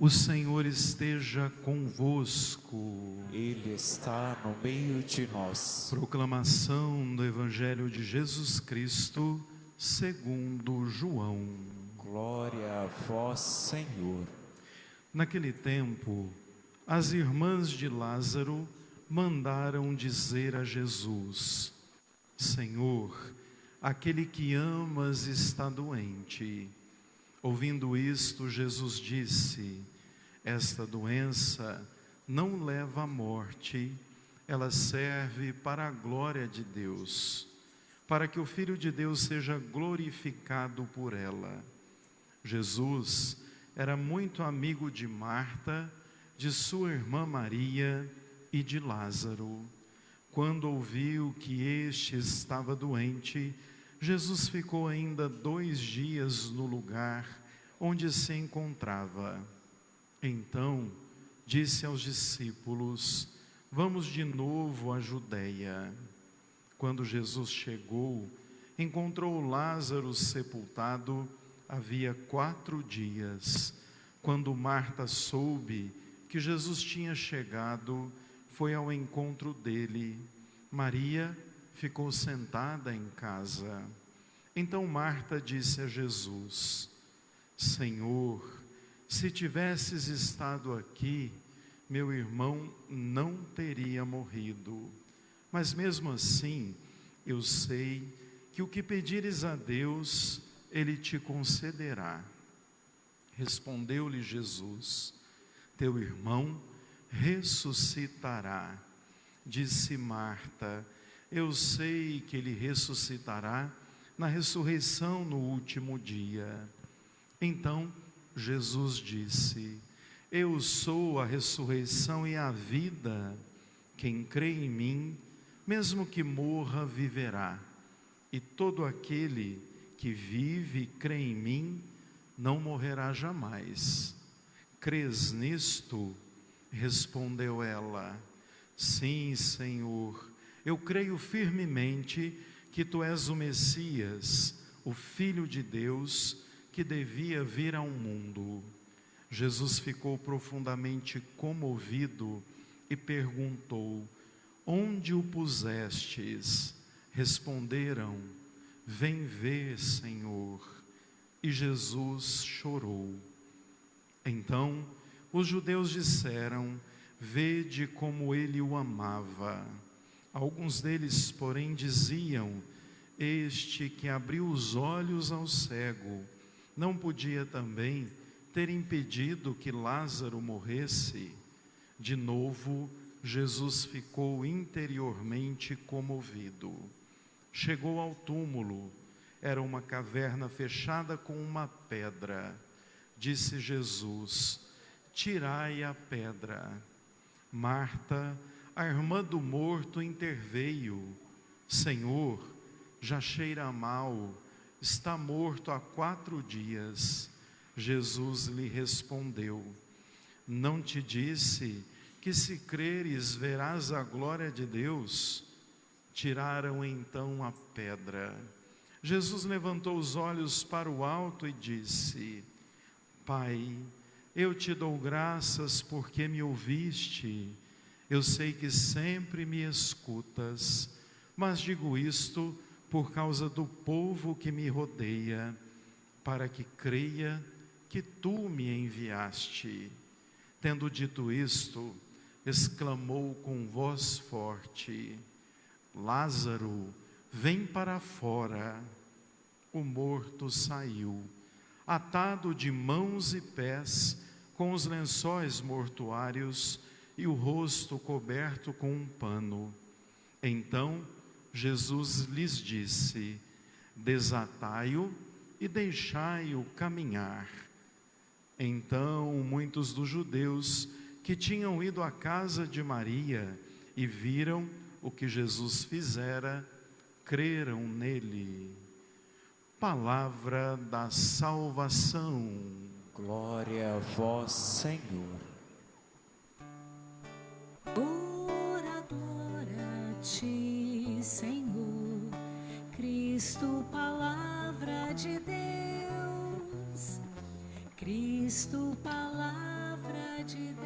O Senhor esteja convosco. Ele está no meio de nós. Proclamação do Evangelho de Jesus Cristo, segundo João. Glória a vós, Senhor. Naquele tempo, as irmãs de Lázaro mandaram dizer a Jesus: Senhor, aquele que amas está doente. Ouvindo isto, Jesus disse: esta doença não leva à morte, ela serve para a glória de Deus, para que o Filho de Deus seja glorificado por ela. Jesus era muito amigo de Marta, de sua irmã Maria e de Lázaro. Quando ouviu que este estava doente, Jesus ficou ainda 2 dias no lugar onde se encontrava. Então disse aos discípulos: vamos de novo à Judeia. Quando Jesus chegou, encontrou Lázaro sepultado havia 4 dias. Quando Marta soube que Jesus tinha chegado, foi ao encontro dele. Maria ficou sentada em casa. Então Marta disse a Jesus: Senhor, se tivesses estado aqui, meu irmão não teria morrido. Mas mesmo assim, eu sei que o que pedires a Deus, Ele te concederá. Respondeu-lhe Jesus: teu irmão ressuscitará. Disse Marta: eu sei que ele ressuscitará na ressurreição no último dia. Então Jesus disse: eu sou a ressurreição e a vida. Quem crê em mim, mesmo que morra, viverá. E todo aquele que vive e crê em mim, não morrerá jamais. Crês nisto? Respondeu ela: sim, Senhor, eu creio firmemente que tu és o Messias, o Filho de Deus, que devia vir ao mundo. Jesus ficou profundamente comovido e perguntou: onde o pusestes? Responderam: vem ver, Senhor. E Jesus chorou. Então os judeus disseram: vede como ele o amava. Alguns deles, porém, diziam: este que abriu os olhos ao cego, não podia também ter impedido que Lázaro morresse? De novo, Jesus ficou interiormente comovido. Chegou ao túmulo. Era uma caverna fechada com uma pedra. Disse Jesus: tirai a pedra. Marta, a irmã do morto, interveio: Senhor, já cheira mal, está morto há 4 dias. Jesus lhe respondeu: não te disse que se creres verás a glória de Deus? Tiraram então a pedra. Jesus levantou os olhos para o alto e disse: Pai, eu te dou graças porque me ouviste. Eu sei que sempre me escutas, mas digo isto por causa do povo que me rodeia, para que creia que tu me enviaste. Tendo dito isto, exclamou com voz forte: Lázaro, vem para fora. O morto saiu, atado de mãos e pés, com os lençóis mortuários e o rosto coberto com um pano. Então Jesus lhes disse: desatai-o e deixai-o caminhar. Então muitos dos judeus que tinham ido à casa de Maria e viram o que Jesus fizera, creram nele. Palavra da salvação. Glória a vós, Senhor. Glória a ti, Senhor, Cristo, palavra de Deus, Cristo, palavra de Deus.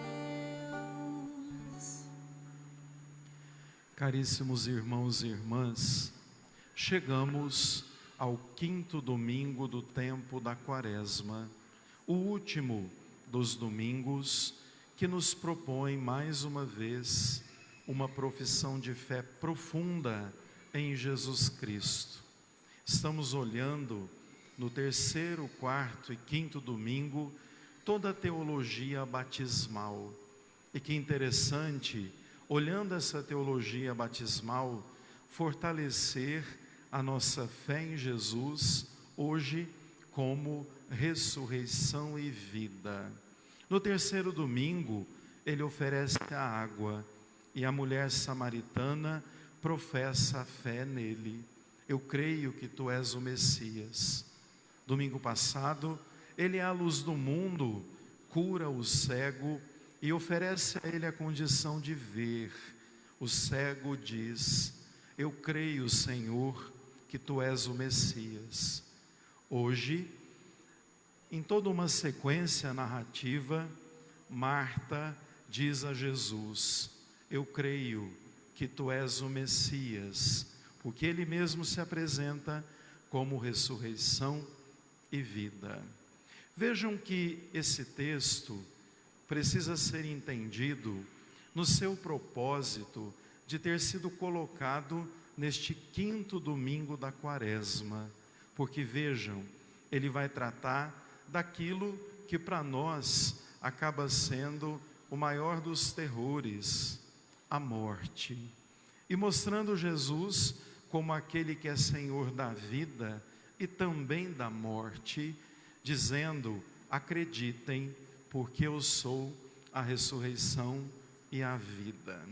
Caríssimos irmãos e irmãs, chegamos ao 5º domingo do tempo da Quaresma, o último dos domingos que nos propõe mais uma vez uma profissão de fé profunda em Jesus Cristo. Estamos olhando no 3º, 4º e 5º domingo toda a teologia batismal. E que interessante, olhando essa teologia batismal, fortalecer a nossa fé em Jesus hoje como ressurreição e vida. No 3º domingo, ele oferece a água e a mulher samaritana professa a fé nele. Eu creio que tu és o Messias. Domingo passado, ele é a luz do mundo, cura o cego e oferece a ele a condição de ver. O cego diz: eu creio, Senhor, que tu és o Messias. Hoje, em toda uma sequência narrativa, Marta diz a Jesus: eu creio que tu és o Messias, porque ele mesmo se apresenta como ressurreição e vida. Vejam que esse texto precisa ser entendido no seu propósito de ter sido colocado neste 5º domingo da Quaresma, porque vejam, ele vai tratar daquilo que para nós acaba sendo o maior dos terrores, a morte, e mostrando Jesus como aquele que é Senhor da vida e também da morte, dizendo: acreditem, porque eu sou a ressurreição e a vida.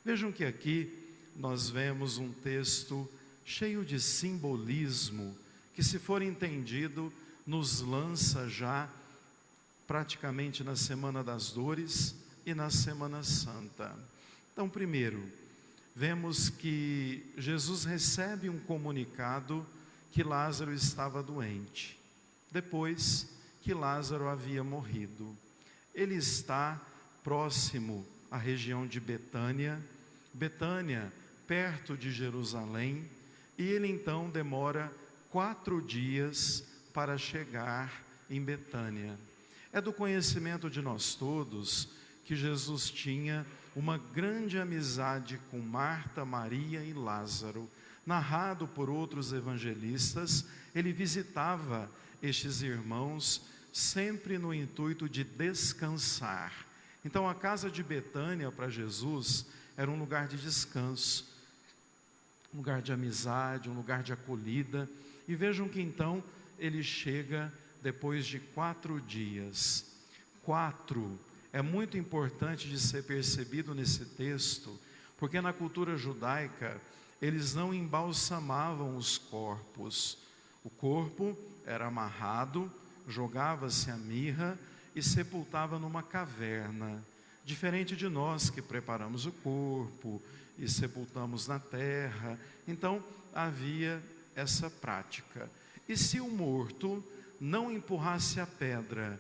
Vejam que aqui nós vemos um texto cheio de simbolismo, que, se for entendido, nos lança já praticamente na Semana das Dores e na Semana Santa. Então, primeiro, vemos que Jesus recebe um comunicado que Lázaro estava doente, depois que Lázaro havia morrido. Ele está próximo à região de Betânia, perto de Jerusalém, e ele então demora 4 dias para chegar em Betânia. É do conhecimento de nós todos que Jesus tinha uma grande amizade com Marta, Maria e Lázaro. Narrado por outros evangelistas, ele visitava estes irmãos sempre no intuito de descansar. Então, a casa de Betânia para Jesus era um lugar de descanso, um lugar de amizade, um lugar de acolhida. E vejam que então ele chega depois de 4 dias. 4 é muito importante de ser percebido nesse texto, porque na cultura judaica eles não embalsamavam os corpos. O corpo era amarrado, jogava-se a mirra e sepultava numa caverna. Diferente de nós que preparamos o corpo e sepultamos na terra. Então havia essa prática. E se o morto não empurrasse a pedra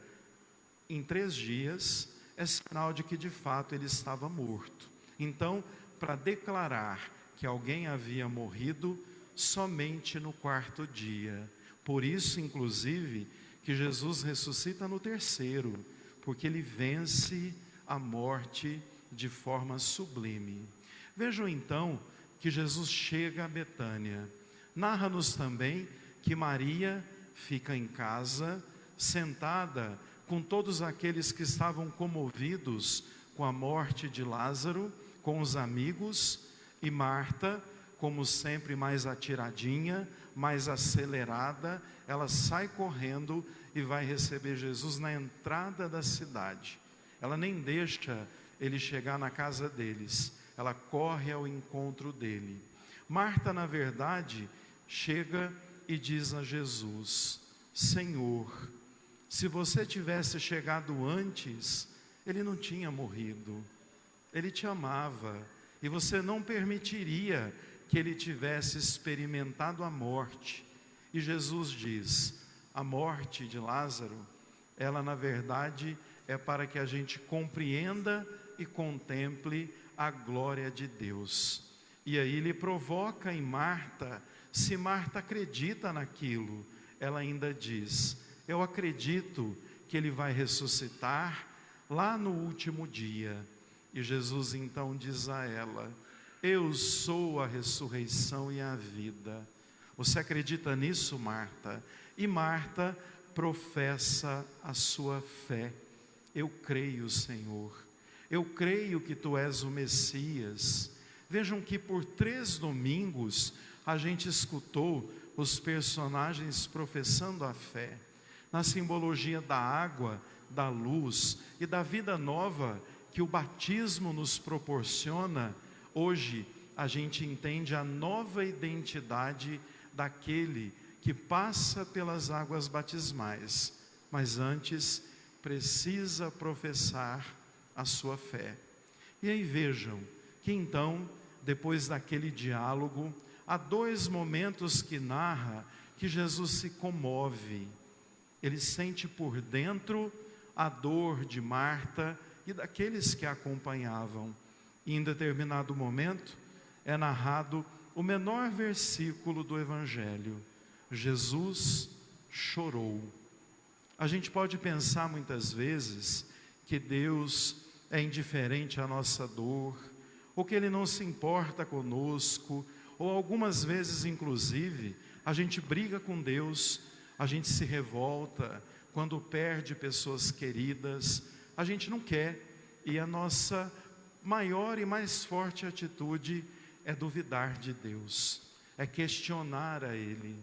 em 3 dias, é sinal de que de fato ele estava morto. Então, para declarar que alguém havia morrido, somente no 4º dia. Por isso, inclusive, que Jesus ressuscita no 3º, porque ele vence a morte de forma sublime. Vejam então que Jesus chega a Betânia. Narra-nos também que Maria fica em casa, sentada com todos aqueles que estavam comovidos com a morte de Lázaro, com os amigos, e Marta, como sempre, mais atiradinha, mais acelerada, ela sai correndo e vai receber Jesus na entrada da cidade. Ela nem deixa ele chegar na casa deles, ela corre ao encontro dele. Marta, na verdade, chega e diz a Jesus: Senhor, se você tivesse chegado antes, ele não tinha morrido, ele te amava, e você não permitiria que ele tivesse experimentado a morte. E Jesus diz: a morte de Lázaro, ela na verdade é para que a gente compreenda e contemple a glória de Deus. E aí ele provoca em Marta, se Marta acredita naquilo, ela ainda diz: eu acredito que ele vai ressuscitar lá no último dia. E Jesus então diz a ela: eu sou a ressurreição e a vida. Você acredita nisso, Marta? E Marta professa a sua fé. Eu creio, Senhor. Eu creio que Tu és o Messias. Vejam que por 3 domingos a gente escutou os personagens professando a fé. Na simbologia da água, da luz e da vida nova que o batismo nos proporciona, hoje a gente entende a nova identidade daquele que passa pelas águas batismais, mas antes precisa professar a sua fé. E aí vejam que então, depois daquele diálogo, há 2 momentos que narra que Jesus se comove. Ele sente por dentro a dor de Marta e daqueles que a acompanhavam. E em determinado momento é narrado o menor versículo do Evangelho: Jesus chorou. A gente pode pensar muitas vezes que Deus é indiferente à nossa dor, ou que Ele não se importa conosco, ou algumas vezes inclusive a gente briga com Deus, a gente se revolta quando perde pessoas queridas, a gente não quer, e a nossa maior e mais forte atitude é duvidar de Deus, é questionar a Ele.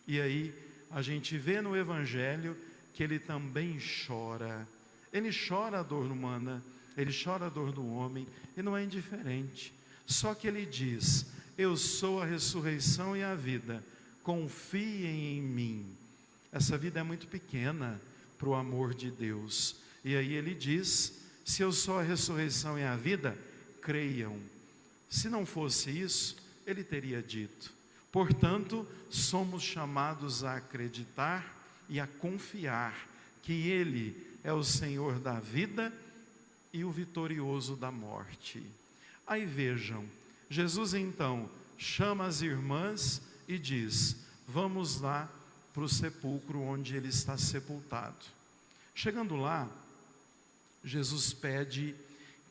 E aí a gente vê no Evangelho que Ele também chora. Ele chora a dor humana, Ele chora a dor do homem, e não é indiferente. Só que Ele diz: eu sou a ressurreição e a vida, confiem em mim. Essa vida é muito pequena para o amor de Deus. E aí Ele diz: se eu sou a ressurreição e a vida, creiam. Se não fosse isso, Ele teria dito. Portanto, somos chamados a acreditar e a confiar que Ele é o Senhor da vida e o vitorioso da morte. Aí vejam, Jesus então chama as irmãs e diz: vamos lá para o sepulcro onde Ele está sepultado. Chegando lá, Jesus pede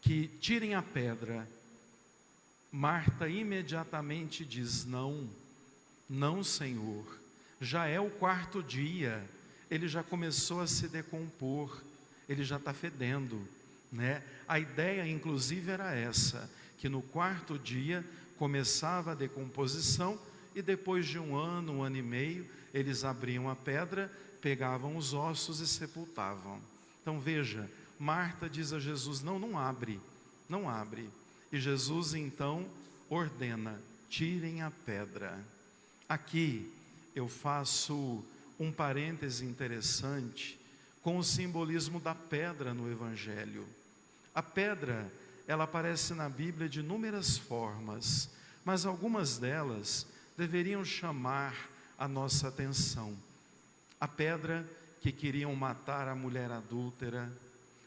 que tirem a pedra. Marta imediatamente diz: não, não, Senhor, já é o 4º dia, ele já começou a se decompor, ele já está fedendo, né? A ideia inclusive era essa, que no 4º dia começava a decomposição, e depois de 1 ano, 1 ano e meio, eles abriam a pedra, pegavam os ossos e sepultavam. Então veja, Marta diz a Jesus: não, não abre, não abre. E Jesus então ordena: tirem a pedra. Aqui eu faço um parêntese interessante com o simbolismo da pedra no Evangelho. A pedra, ela aparece na Bíblia de inúmeras formas, mas algumas delas deveriam chamar a nossa atenção. A pedra que queriam matar a mulher adúltera,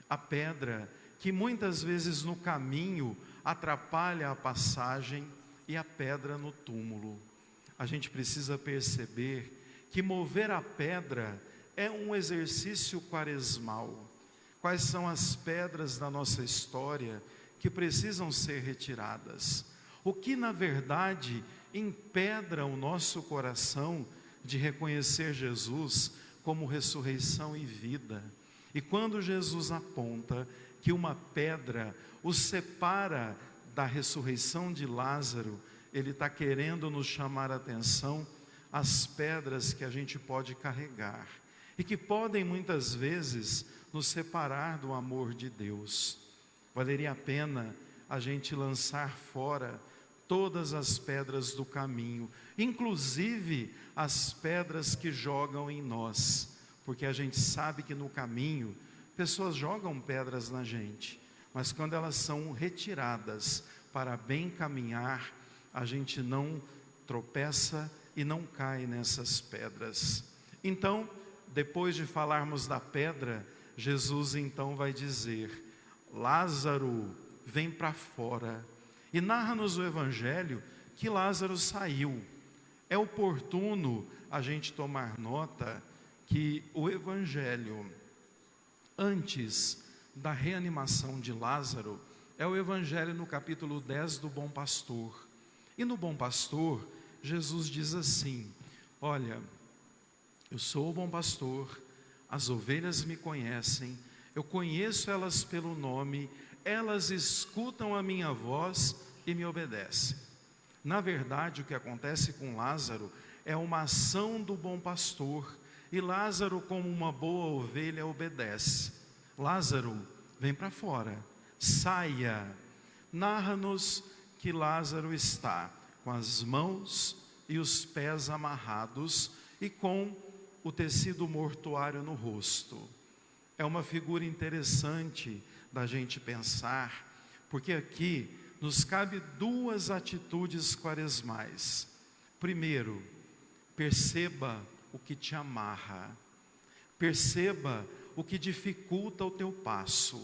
a pedra que muitas vezes no caminho atrapalha a passagem, e a pedra no túmulo. A gente precisa perceber que mover a pedra é um exercício quaresmal. Quais são as pedras da nossa história que precisam ser retiradas? O que na verdade empedra o nosso coração de reconhecer Jesus como ressurreição e vida? E quando Jesus aponta que uma pedra o separa da ressurreição de Lázaro, Ele está querendo nos chamar a atenção às pedras que a gente pode carregar e que podem muitas vezes nos separar do amor de Deus. Valeria a pena a gente lançar fora todas as pedras do caminho, inclusive as pedras que jogam em nós, porque a gente sabe que no caminho pessoas jogam pedras na gente, mas quando elas são retiradas para bem caminhar, a gente não tropeça e não cai nessas pedras. Então, depois de falarmos da pedra, Jesus então vai dizer: Lázaro, vem para fora. E narra-nos o Evangelho que Lázaro saiu. É oportuno a gente tomar nota que o Evangelho, antes da reanimação de Lázaro, é o Evangelho no capítulo 10 do Bom Pastor. E no Bom Pastor, Jesus diz assim: olha, eu sou o bom pastor, as ovelhas me conhecem, eu conheço elas pelo nome, elas escutam a minha voz e me obedecem. Na verdade, o que acontece com Lázaro é uma ação do bom pastor, e Lázaro, como uma boa ovelha, obedece. Lázaro, vem para fora, saia. Narra-nos que Lázaro está com as mãos e os pés amarrados e com o tecido mortuário no rosto. É uma figura interessante da gente pensar, porque aqui nos cabe duas atitudes quaresmais. Primeiro, perceba o que te amarra, perceba o que dificulta o teu passo,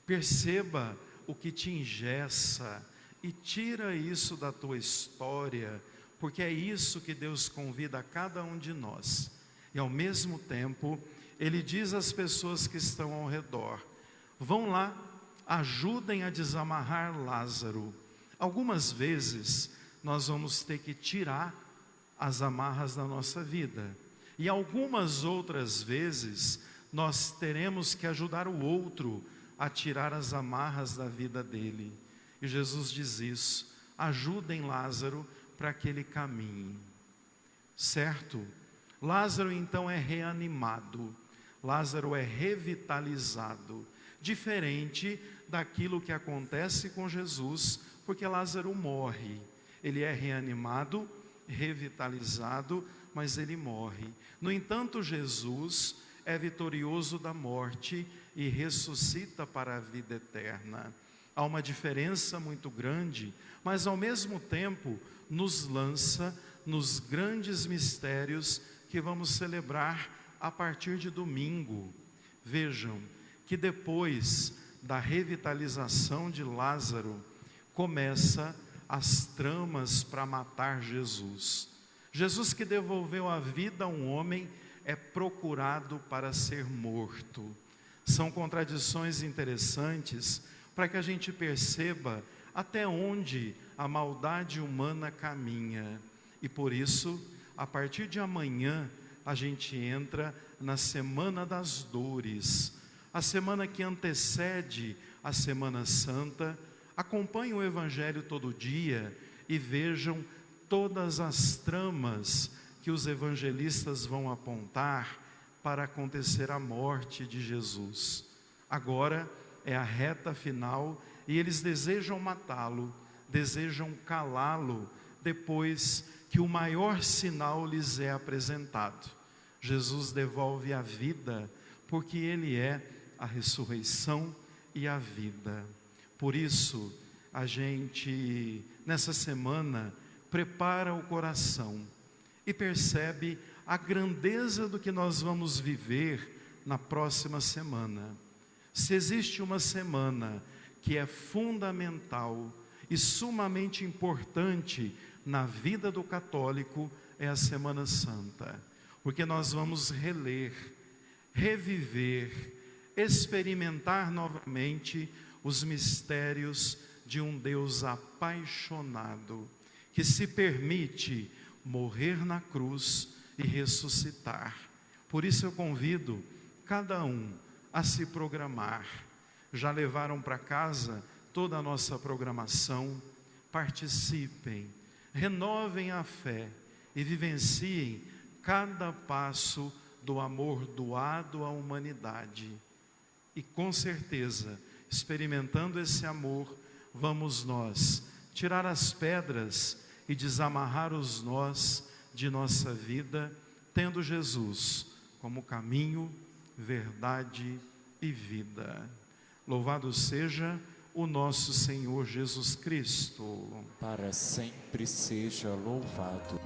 perceba o que te engessa e tira isso da tua história, porque é isso que Deus convida a cada um de nós. E ao mesmo tempo, Ele diz às pessoas que estão ao redor: vão lá, ajudem a desamarrar Lázaro. Algumas vezes nós vamos ter que tirar as amarras da nossa vida, e algumas outras vezes nós teremos que ajudar o outro a tirar as amarras da vida dele. E Jesus diz isso: ajudem Lázaro para que ele caminhe. Certo? Lázaro então é reanimado, Lázaro é revitalizado, diferente daquilo que acontece com Jesus, porque Lázaro morre. Ele é reanimado, revitalizado, mas ele morre. No entanto, Jesus é vitorioso da morte e ressuscita para a vida eterna. Há uma diferença muito grande, mas ao mesmo tempo nos lança nos grandes mistérios que vamos celebrar a partir de domingo. Vejam que depois da revitalização de Lázaro, começa as tramas para matar Jesus. Jesus, que devolveu a vida a um homem, é procurado para ser morto. São contradições interessantes para que a gente perceba até onde a maldade humana caminha. E por isso, a partir de amanhã, a gente entra na Semana das Dores, a semana que antecede a Semana Santa. Acompanhem o Evangelho todo dia e vejam todas as tramas que os evangelistas vão apontar para acontecer a morte de Jesus. Agora é a reta final e eles desejam matá-lo, desejam calá-lo, depois que o maior sinal lhes é apresentado. Jesus devolve a vida, porque Ele é a ressurreição e a vida. Por isso, a gente, nessa semana, prepara o coração e percebe a grandeza do que nós vamos viver na próxima semana. Se existe uma semana que é fundamental e sumamente importante na vida do católico, é a Semana Santa, porque nós vamos reler, reviver, experimentar novamente os mistérios de um Deus apaixonado, que se permite morrer na cruz e ressuscitar. Por isso eu convido cada um a se programar. Já levaram para casa toda a nossa programação? Participem, renovem a fé e vivenciem cada passo do amor doado à humanidade. E com certeza, experimentando esse amor, vamos nós tirar as pedras e desamarrar os nós de nossa vida, tendo Jesus como caminho, verdade e vida. Louvado seja o nosso Senhor Jesus Cristo. Para sempre seja louvado.